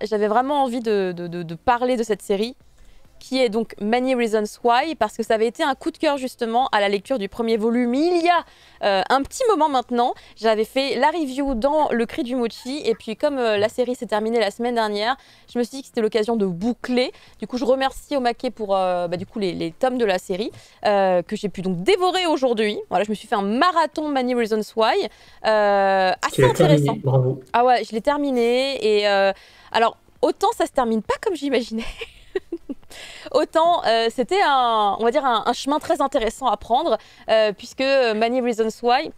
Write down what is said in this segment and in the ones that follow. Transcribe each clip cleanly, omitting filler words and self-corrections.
J'avais vraiment envie de parler de cette série, qui est donc Many Reasons Why, parce que ça avait été un coup de cœur justement à la lecture du premier volume il y a un petit moment maintenant. J'avais fait la review dans Le Cri du Mochi, et puis comme la série s'est terminée la semaine dernière, je me suis dit que c'était l'occasion de boucler. Du coup, je remercie Omake pour du coup, les tomes de la série que j'ai pu donc dévorer aujourd'hui. Voilà, je me suis fait un marathon Many Reasons Why, assez intéressant. Terminé, bravo. Ah ouais, je l'ai terminé, et alors autant ça se termine pas comme j'imaginais. Autant c'était on va dire un chemin très intéressant à prendre, puisque Many Reasons Why,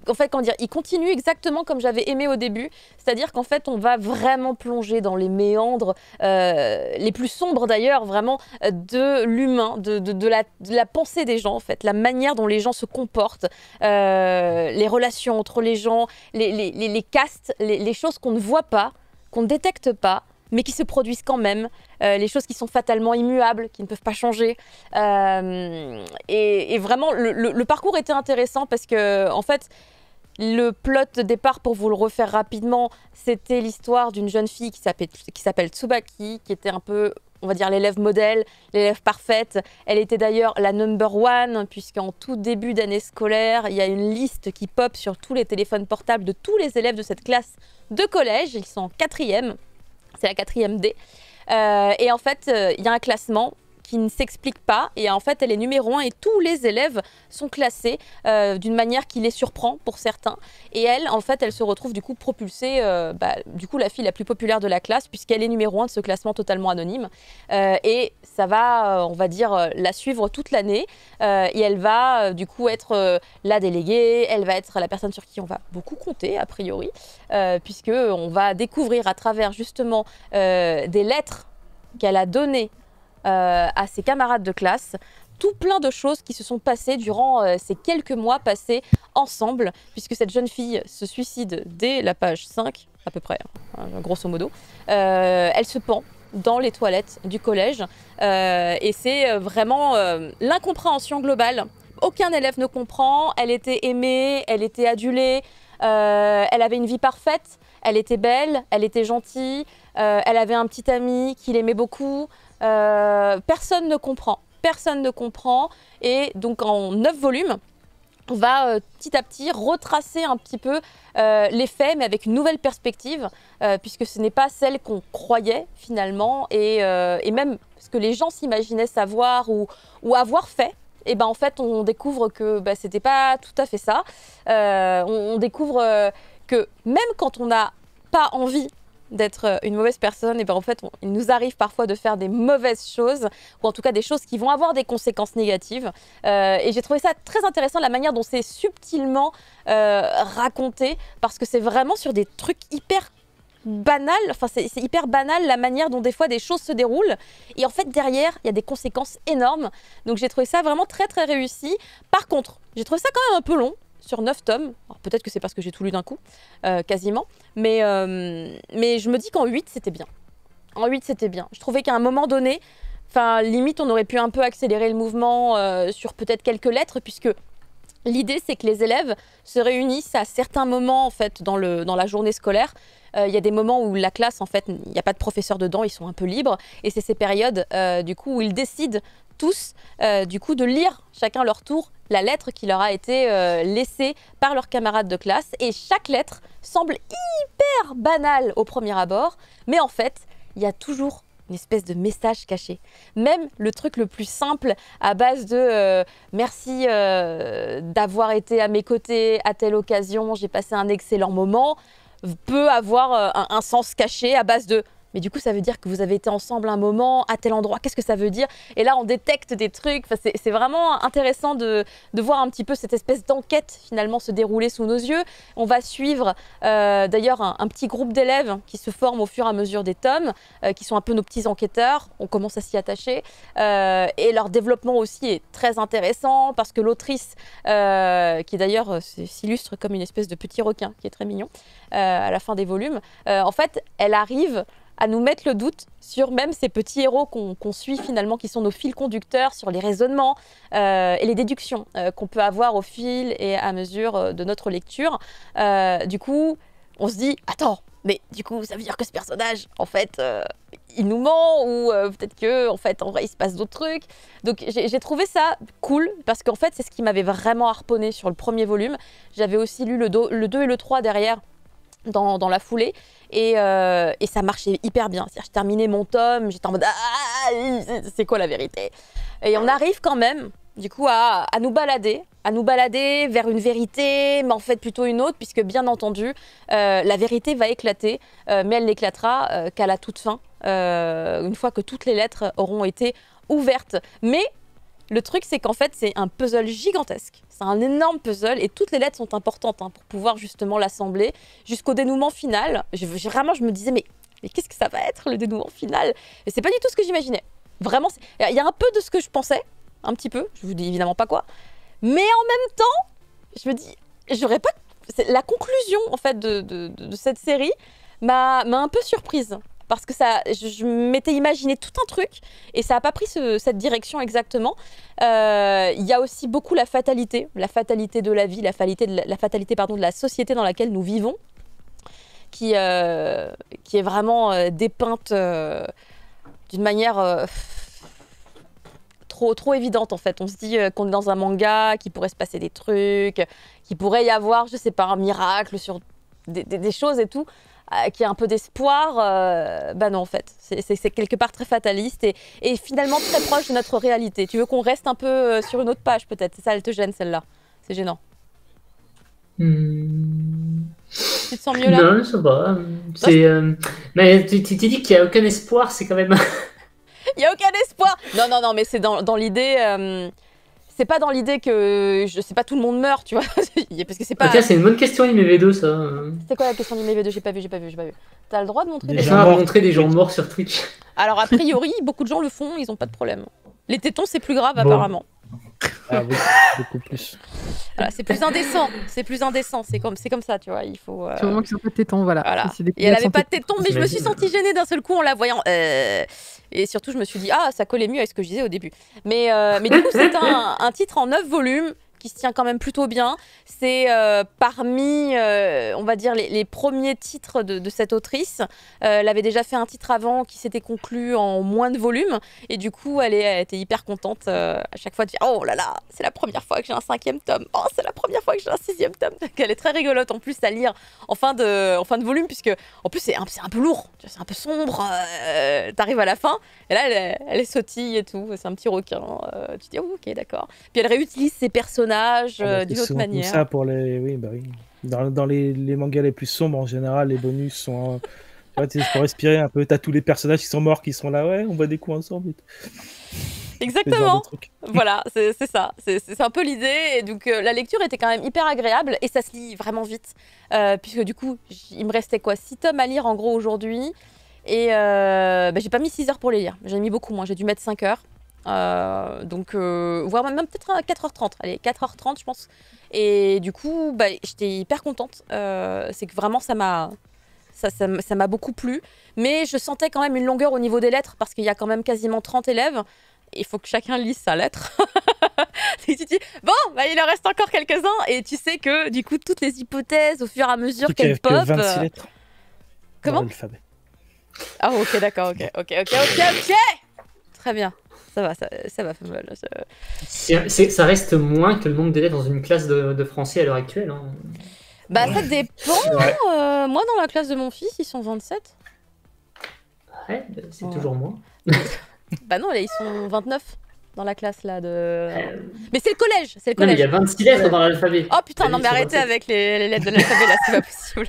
en fait, comment dire, il continue exactement comme j'avais aimé au début, c'est-à-dire qu'en fait on va vraiment plonger dans les méandres les plus sombres d'ailleurs, vraiment de l'humain, de la pensée des gens en fait, la manière dont les gens se comportent, les relations entre les gens, les castes, les choses qu'on ne voit pas, qu'on ne détecte pas, mais qui se produisent quand même, les choses qui sont fatalement immuables, qui ne peuvent pas changer. Et vraiment, le parcours était intéressant parce que, en fait, le plot de départ, pour vous le refaire rapidement, c'était l'histoire d'une jeune fille qui s'appelle Tsubaki, qui était un peu, on va dire, l'élève modèle, l'élève parfaite. Elle était d'ailleurs la number one, puisqu'en tout début d'année scolaire, il y a une liste qui pop sur tous les téléphones portables de tous les élèves de cette classe de collège. Ils sont en 4e. C'est la 4e D. Et en fait, il y a un classement qui ne s'explique pas. Et en fait, elle est numéro 1 et tous les élèves sont classés d'une manière qui les surprend pour certains. Et elle, en fait, elle se retrouve du coup propulsée, du coup, la fille la plus populaire de la classe, puisqu'elle est numéro 1 de ce classement totalement anonyme. Et ça va, on va dire, la suivre toute l'année. Et elle va du coup être la déléguée, elle va être la personne sur qui on va beaucoup compter, a priori, puisqu'on va découvrir à travers justement des lettres qu'elle a données à ses camarades de classe, tout plein de choses qui se sont passées durant ces quelques mois passés ensemble, puisque cette jeune fille se suicide dès la page 5, à peu près, hein, grosso modo. Elle se pend dans les toilettes du collège, et c'est vraiment l'incompréhension globale. Aucun élève ne comprend, elle était aimée, elle était adulée, elle avait une vie parfaite, elle était belle, elle était gentille, elle avait un petit ami qui l'aimait beaucoup. Personne ne comprend. Personne ne comprend. Et donc en 9 volumes, on va petit à petit retracer un petit peu les faits, mais avec une nouvelle perspective, puisque ce n'est pas celle qu'on croyait finalement, et même ce que les gens s'imaginaient savoir ou avoir fait. Et ben en fait, on découvre que c'était pas tout à fait ça. On découvre que même quand on n'a pas envie d'être une mauvaise personne, et ben en fait il nous arrive parfois de faire des mauvaises choses, ou en tout cas des choses qui vont avoir des conséquences négatives, et j'ai trouvé ça très intéressant, la manière dont c'est subtilement raconté, parce que c'est vraiment sur des trucs hyper banal, enfin c'est hyper banal la manière dont des fois des choses se déroulent, et en fait derrière il y a des conséquences énormes. Donc j'ai trouvé ça vraiment très très réussi. Par contre, j'ai trouvé ça quand même un peu long sur 9 tomes. Peut-être que c'est parce que j'ai tout lu d'un coup, quasiment, mais je me dis qu'en 8 c'était bien. En 8 c'était bien. Je trouvais qu'à un moment donné, enfin limite on aurait pu un peu accélérer le mouvement sur peut-être quelques lettres, puisque l'idée, c'est que les élèves se réunissent à certains moments en fait, dans la journée scolaire. Il y a des moments où la classe, en fait, il n'y a pas de professeur dedans, ils sont un peu libres. Et c'est ces périodes, du coup, où ils décident tous, du coup, de lire chacun leur tour la lettre qui leur a été laissée par leurs camarades de classe. Et chaque lettre semble hyper banale au premier abord, mais en fait, il y a toujours une espèce de message caché. Même le truc le plus simple, à base de merci d'avoir été à mes côtés à telle occasion, j'ai passé un excellent moment, peut avoir un sens caché à base de mais du coup ça veut dire que vous avez été ensemble un moment à tel endroit, qu'est-ce que ça veut dire? Et là on détecte des trucs, enfin, c'est vraiment intéressant de voir un petit peu cette espèce d'enquête finalement se dérouler sous nos yeux. On va suivre d'ailleurs un petit groupe d'élèves qui se forment au fur et à mesure des tomes, qui sont un peu nos petits enquêteurs, on commence à s'y attacher, et leur développement aussi est très intéressant parce que l'autrice, qui d'ailleurs s'illustre comme une espèce de petit requin qui est très mignon à la fin des volumes, en fait elle arrive à nous mettre le doute sur même ces petits héros qu'on suit finalement, qui sont nos fils conducteurs, sur les raisonnements et les déductions qu'on peut avoir au fil et à mesure de notre lecture. Du coup, on se dit, attends, mais du coup, ça veut dire que ce personnage, en fait, il nous ment, ou peut-être que, en fait, en vrai, il se passe d'autres trucs. Donc, j'ai trouvé ça cool, parce qu'en fait, c'est ce qui m'avait vraiment harponné sur le premier volume. J'avais aussi lu le 2 et le 3 derrière, dans la foulée, et ça marchait hyper bien. C'est-à-dire, je terminais mon tome, j'étais en mode « Ah, c'est quoi la vérité ?» Et on arrive quand même, du coup, à nous balader vers une vérité, mais en fait plutôt une autre, puisque bien entendu, la vérité va éclater, mais elle n'éclatera qu'à la toute fin, une fois que toutes les lettres auront été ouvertes. Mais le truc, c'est qu'en fait, c'est un puzzle gigantesque. C'est un énorme puzzle, et toutes les lettres sont importantes pour pouvoir justement l'assembler jusqu'au dénouement final. Vraiment, je me disais, mais qu'est-ce que ça va être, le dénouement final? Et c'est pas du tout ce que j'imaginais. Vraiment, il y a un peu de ce que je pensais, un petit peu, je vous dis évidemment pas quoi, mais en même temps, je me dis, j'aurais pas... La conclusion, en fait, de cette série m'a un peu surprise. Parce que je m'étais imaginé tout un truc, et ça n'a pas pris cette direction exactement. Il y a aussi beaucoup la fatalité de la vie, la fatalité pardon, de la société dans laquelle nous vivons, qui est vraiment dépeinte d'une manière... trop évidente en fait. On se dit qu'on est dans un manga, qu'il pourrait se passer des trucs, qu'il pourrait y avoir, je sais pas, un miracle sur des choses et tout, qui a un peu d'espoir. Bah non en fait, c'est quelque part très fataliste et finalement très proche de notre réalité. Tu veux qu'on reste un peu sur une autre page peut-être? C'est ça, elle te gêne celle-là? C'est gênant. Tu te sens mieux là? Non, ça va. Mais tu t'es dit qu'il n'y a aucun espoir, c'est quand même... Il n'y a aucun espoir. Non, mais c'est dans l'idée... c'est pas dans l'idée que, je sais pas, tout le monde meurt, tu vois. Parce que c'est pas... Ah, tiens, c'est une bonne question, IMV2, ça. C'est quoi la question d'IMV2? J'ai pas vu. T'as le droit de montrer des gens morts montrer des gens morts sur Twitch. Alors, a priori, beaucoup de gens le font, ils ont pas de problème. Les tétons, c'est plus grave, apparemment. Ah oui, beaucoup plus. Voilà, c'est plus indécent, c'est comme ça, tu vois, il faut... C'est vraiment qu'ils n'ont pas de tétons, voilà. Et elle avait pas de tétons, mais je me suis sentie gênée d'un seul coup en la voyant. Et surtout, je me suis dit, ah, ça collait mieux avec ce que je disais au début. Mais du coup, c'est un titre en 9 volumes, qui se tient quand même plutôt bien. C'est parmi, on va dire, les premiers titres de cette autrice. Elle avait déjà fait un titre avant qui s'était conclu en moins de volumes. Et du coup, elle était hyper contente à chaque fois de dire « Oh là là, c'est la première fois que j'ai un 5e tome. Oh, c'est la première fois que j'ai un 6e tome. » Elle est très rigolote en plus à lire en fin de volume, puisque en plus, c'est un peu lourd. C'est un peu sombre. T'arrives à la fin, et là, elle est sautille et tout. C'est un petit requin. Tu te dis oh, « Ok, d'accord. » Puis elle réutilise ses personnages d'une autre manière. Ça pour les... Oui, bah oui. Dans les mangas les plus sombres, en général, les bonus sont... Tu pour respirer un peu. T'as tous les personnages qui sont morts, qui sont là, ouais, on voit des coups ensemble. Exactement. Voilà, c'est ça. C'est un peu l'idée. Et donc, la lecture était quand même hyper agréable et ça se lit vraiment vite. Puisque du coup, il me restait quoi, 6 tomes à lire en gros aujourd'hui. Et j'ai pas mis 6 heures pour les lire. J'ai mis beaucoup moins. J'ai dû mettre 5 heures. Donc, voire même peut-être à 4h30. Allez, 4h30, je pense. Et du coup, j'étais hyper contente. C'est que vraiment, ça m'a beaucoup plu. Mais je sentais quand même une longueur au niveau des lettres parce qu'il y a quand même quasiment 30 élèves. Il faut que chacun lise sa lettre. Et tu te dis, bon, il en reste encore quelques-uns. Et tu sais que, du coup, toutes les hypothèses, au fur et à mesure qu'elles pop... 26 lettres. Comment? Ah, ok, d'accord, ok. Très bien. Ça va, Fameuil. Ça reste moins que le nombre d'élèves dans une classe de français à l'heure actuelle. Hein. Ça dépend. Ouais. Moi, dans la classe de mon fils, ils sont 27. Ouais, c'est toujours moins. Non, là, ils sont 29 dans la classe là de... Mais c'est le collège, Non, mais il y a 26 lettres dans l'alphabet. Oh putain, non mais arrêtez avec les lettres de l'alphabet là, c'est pas possible.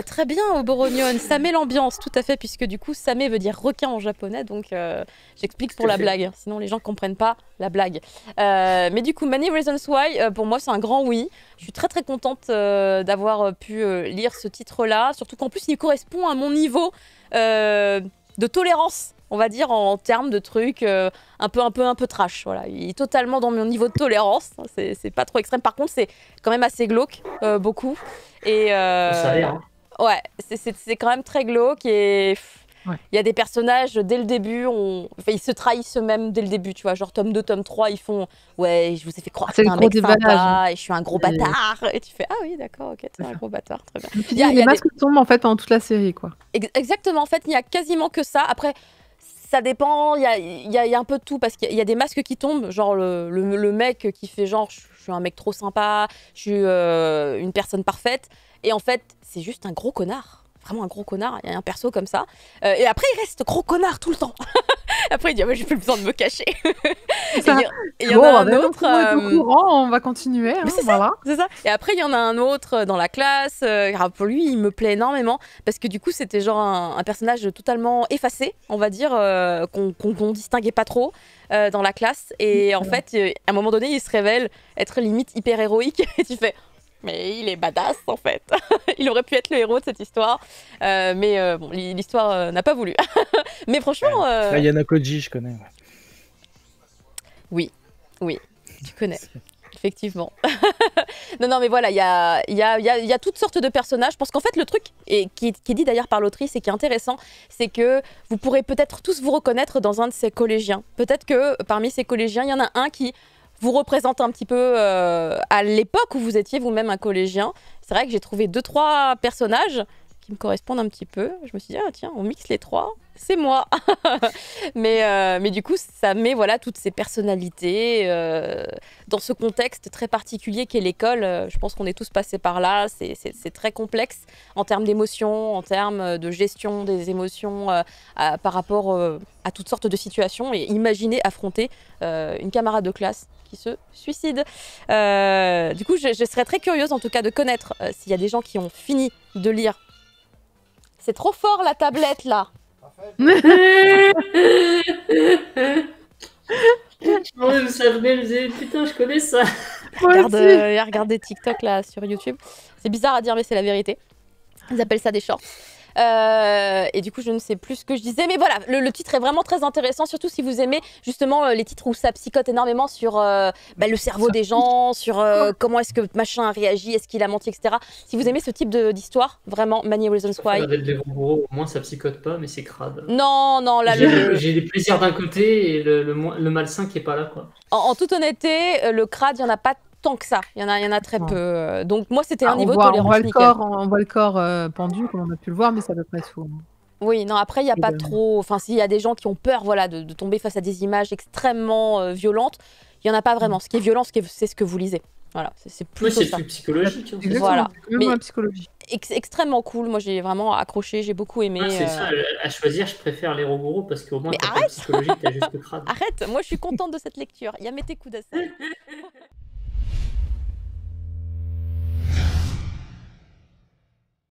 Très bien, Oboronion, ça met l'ambiance, tout à fait, puisque du coup, Same veut dire requin en japonais, donc j'explique pour la blague, sinon les gens comprennent pas la blague. Mais du coup, Many Reasons Why, pour moi, c'est un grand oui. Je suis très très contente d'avoir pu lire ce titre-là, surtout qu'en plus, il correspond à mon niveau de tolérance, on va dire, en termes de trucs un peu trash. Voilà, il est totalement dans mon niveau de tolérance, c'est pas trop extrême. Par contre, c'est quand même assez glauque, beaucoup. Et ça a l'air, hein. Ouais, c'est quand même très glauque et... Ouais. Il y a des personnages, dès le début, enfin, ils se trahissent eux-mêmes dès le début, tu vois. Genre, tome 2, tome 3, ils font « Ouais, je vous ai fait croire que C'est t'es le un gros mec sympa déballage. et je suis un gros Et- bâtard. » Et tu fais « Ah oui, d'accord, ok, t'es C'est un ça. gros bâtard, très bien. » Donc, tu Il y a- dis, il y les a des- masques tombent en fait pendant toute la série, quoi. Exactement, en fait, il n'y a quasiment que ça. Après, ça dépend, il y a un peu de tout, parce qu'il y a des masques qui tombent, genre le mec qui fait genre, je suis un mec trop sympa, je suis une personne parfaite, et en fait, c'est juste un gros connard. Vraiment un gros connard, il y a un perso comme ça. Et après, il reste gros connard tout le temps. Après, il dit, ah, ouais, j'ai plus besoin de me cacher. Et Ça. il y en a un ben, autre... on est au courant, on va continuer. Hein, Mais c'est voilà. C'est ça. Et après, il y en a un autre dans la classe. Pour lui, il me plaît énormément parce que du coup, c'était genre un personnage totalement effacé, on va dire, qu'on distinguait pas trop dans la classe. Et en fait, à un moment donné, il se révèle être limite hyper héroïque. Et tu fais, mais il est badass en fait. Il aurait pu être le héros de cette histoire. Mais bon, l'histoire n'a pas voulu. Mais franchement. Là, Yana Koji, je connais. Oui, tu connais. Effectivement. non, mais voilà, il y a toutes sortes de personnages. Je pense qu'en fait, le truc, et qui est dit d'ailleurs par l'autrice et qui est intéressant, c'est que vous pourrez peut-être tous vous reconnaître dans un de ces collégiens. Peut-être que parmi ces collégiens, il y en a un qui vous représente un petit peu à l'époque où vous étiez vous-même un collégien. C'est vrai que j'ai trouvé 2-3 personnages qui me correspondent un petit peu. Je me suis dit, ah tiens, on mixe les 3, c'est moi. mais du coup, ça met voilà, toutes ces personnalités dans ce contexte très particulier qu'est l'école. Je pense qu'on est tous passés par là. C'est très complexe en termes d'émotions, en termes de gestion des émotions par rapport à toutes sortes de situations. Et imaginez affronter une camarade de classe qui se suicide. Du coup, je serais très curieuse en tout cas de connaître s'il y a des gens qui ont fini de lire. C'est trop fort la tablette là. Ouais, vous savez, putain, je connais ça. Regarde des TikTok là sur YouTube. C'est bizarre à dire, mais c'est la vérité. Ils appellent ça des shorts. Et du coup, je ne sais plus ce que je disais. Mais voilà, le titre est vraiment très intéressant, surtout si vous aimez justement les titres où ça psychote énormément sur le cerveau des gens, sur comment est-ce que machin réagit, est-ce qu'il a menti, etc. Si vous aimez ce type d'histoire, vraiment, Many Reasons Why. Avec les Roureaux, au moins ça psychote pas, mais c'est crade. Non, là, J'ai des plaisirs d'un côté et le malsain qui est pas là, quoi. En toute honnêteté, le crade, il n'y en a pas tant que ça. Il y en a très peu. Donc moi, c'était un niveau de on tolérance voit nickel. on voit le corps pendu, comme on a pu le voir, mais ça peut pas être faux. Oui, non, après, il n'y a pas trop... Enfin, s'il y a des gens qui ont peur voilà, de tomber face à des images extrêmement violentes, il n'y en a pas vraiment. Ce qui est violent, c'est ce que vous lisez. Voilà, c'est plutôt Oui, c'est ça. plus psychologique. Hein, Exactement, Voilà. c'est quand même la psychologie. Extrêmement cool. Moi, j'ai vraiment accroché, j'ai beaucoup aimé. Ouais, c'est ça, à choisir, je préfère les Roureaux parce qu'au moins, Mais t'as pas de psychologie, t'as juste crade. Arrête, moi, je suis contente de cette lecture. Yamete Kudasai.